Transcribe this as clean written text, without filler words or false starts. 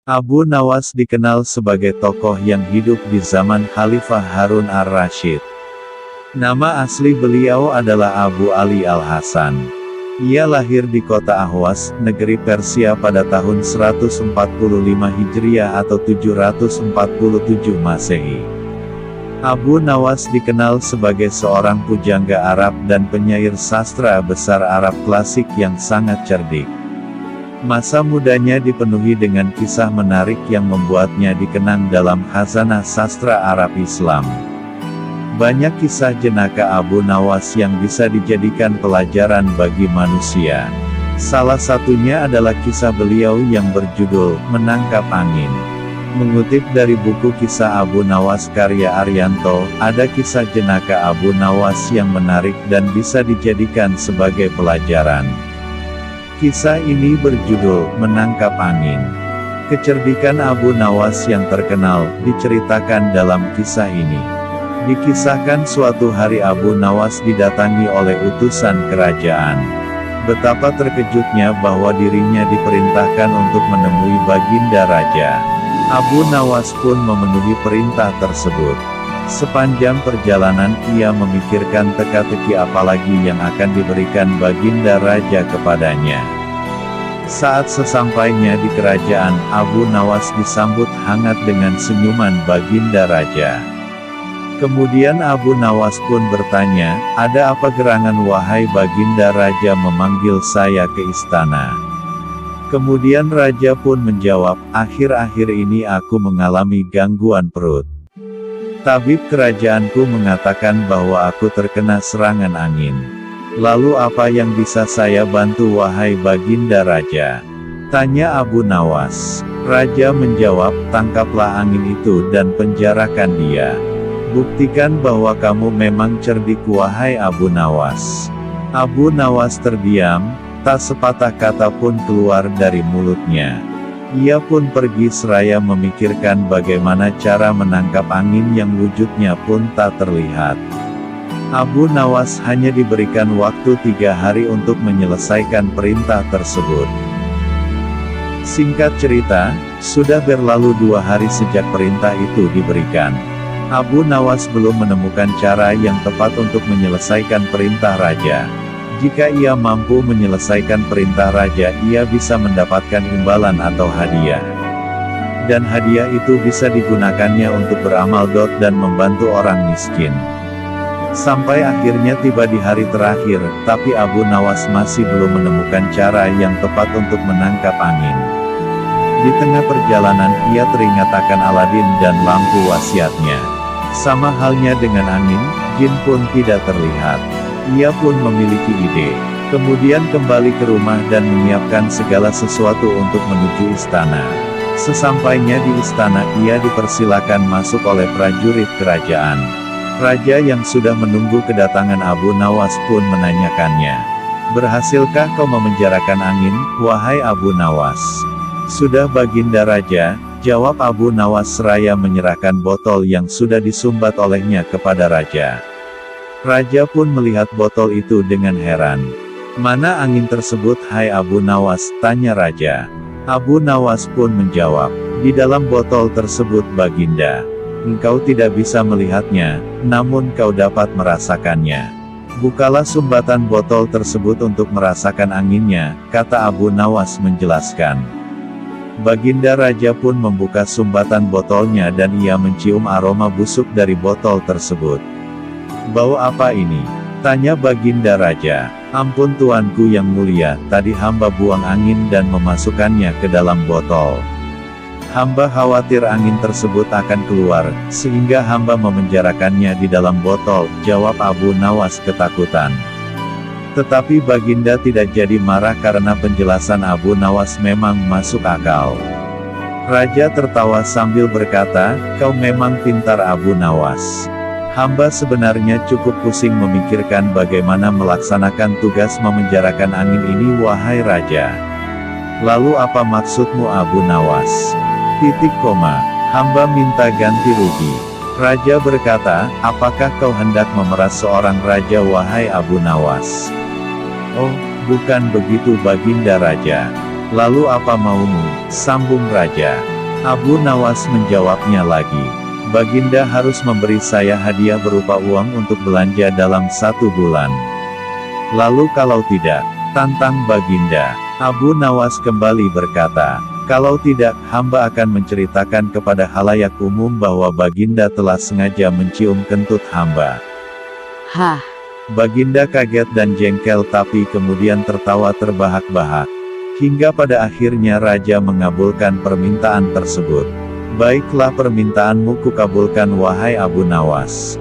Abu Nawas dikenal sebagai tokoh yang hidup di zaman Khalifah Harun ar-Rasyid. Nama asli beliau adalah Abu Ali al-Hasan. Ia lahir di kota Ahwas, negeri Persia pada tahun 145 Hijriah atau 747 Masehi. Abu Nawas dikenal sebagai seorang pujangga Arab dan penyair sastra besar Arab klasik yang sangat cerdik. Masa mudanya dipenuhi dengan kisah menarik yang membuatnya dikenang dalam khazanah sastra Arab Islam. Banyak kisah jenaka Abu Nawas yang bisa dijadikan pelajaran bagi manusia. Salah satunya adalah kisah beliau yang berjudul Menangkap Angin. Mengutip dari buku Kisah Abu Nawas karya Arianto, ada kisah jenaka Abu Nawas yang menarik dan bisa dijadikan sebagai pelajaran. Kisah ini berjudul Menangkap Angin. Kecerdikan Abu Nawas yang terkenal diceritakan dalam kisah ini. Dikisahkan suatu hari Abu Nawas didatangi oleh utusan kerajaan. Betapa terkejutnya bahwa dirinya diperintahkan untuk menemui Baginda Raja. Abu Nawas pun memenuhi perintah tersebut. Sepanjang perjalanan ia memikirkan teka-teki apalagi yang akan diberikan Baginda Raja kepadanya. Saat sesampainya di kerajaan, Abu Nawas disambut hangat dengan senyuman Baginda Raja. Kemudian Abu Nawas pun bertanya, "Ada apa gerangan wahai Baginda Raja memanggil saya ke istana?" Kemudian Raja pun menjawab, "Akhir-akhir ini aku mengalami gangguan perut. Tabib kerajaanku mengatakan bahwa aku terkena serangan angin. Lalu apa yang bisa saya bantu wahai Baginda Raja?" tanya Abu Nawas. Raja menjawab, "Tangkaplah angin itu dan penjarakan dia. Buktikan bahwa kamu memang cerdik wahai Abu Nawas." Abu Nawas terdiam, tak sepatah kata pun keluar dari mulutnya. Ia pun pergi seraya memikirkan bagaimana cara menangkap angin yang wujudnya pun tak terlihat. Abu Nawas hanya diberikan waktu 3 hari untuk menyelesaikan perintah tersebut. Singkat cerita, sudah berlalu 2 hari sejak perintah itu diberikan. Abu Nawas belum menemukan cara yang tepat untuk menyelesaikan perintah raja. Jika ia mampu menyelesaikan perintah raja, ia bisa mendapatkan imbalan atau hadiah. Dan hadiah itu bisa digunakannya untuk beramal dan membantu orang miskin. Sampai akhirnya tiba di hari terakhir, tapi Abu Nawas masih belum menemukan cara yang tepat untuk menangkap angin. Di tengah perjalanan ia teringat akan Aladin dan lampu wasiatnya. Sama halnya dengan angin, jin pun tidak terlihat. Ia pun memiliki ide. Kemudian kembali ke rumah dan menyiapkan segala sesuatu untuk menuju istana. Sesampainya di istana, ia dipersilakan masuk oleh prajurit kerajaan. Raja yang sudah menunggu kedatangan Abu Nawas pun menanyakannya, "Berhasilkah kau memenjarakan angin, wahai Abu Nawas?" "Sudah Baginda Raja," jawab Abu Nawas seraya menyerahkan botol yang sudah disumbat olehnya kepada Raja. Raja pun melihat botol itu dengan heran. "Mana angin tersebut hai Abu Nawas?" tanya Raja. Abu Nawas pun menjawab, "Di dalam botol tersebut Baginda. Engkau tidak bisa melihatnya, namun kau dapat merasakannya. Bukalah sumbatan botol tersebut untuk merasakan anginnya," kata Abu Nawas menjelaskan. Baginda Raja pun membuka sumbatan botolnya dan ia mencium aroma busuk dari botol tersebut. "Bau apa ini?" tanya Baginda Raja. "Ampun tuanku yang mulia, tadi hamba buang angin dan memasukkannya ke dalam botol. Hamba khawatir angin tersebut akan keluar, sehingga hamba memenjarakannya di dalam botol," jawab Abu Nawas ketakutan. Tetapi Baginda tidak jadi marah karena penjelasan Abu Nawas memang masuk akal. Raja tertawa sambil berkata, "Kau memang pintar Abu Nawas. Hamba sebenarnya cukup pusing memikirkan bagaimana melaksanakan tugas memenjarakan angin ini wahai Raja." "Lalu apa maksudmu Abu Nawas?" "Hamba minta ganti rugi." Raja berkata, "Apakah kau hendak memeras seorang raja wahai Abu Nawas?" "Oh, bukan begitu Baginda Raja. Lalu apa maumu, sambung raja. Abu Nawas menjawabnya lagi. Baginda harus memberi saya hadiah berupa uang untuk belanja dalam 1 bulan. Lalu kalau tidak, tantang Baginda. Abu Nawas kembali berkata, kalau tidak, hamba akan menceritakan kepada halayak umum bahwa Baginda telah sengaja mencium kentut hamba. Hah, Baginda kaget dan jengkel tapi kemudian tertawa terbahak-bahak. Hingga pada akhirnya raja mengabulkan permintaan tersebut. Baiklah, permintaanmu kukabulkan wahai Abu Nawas.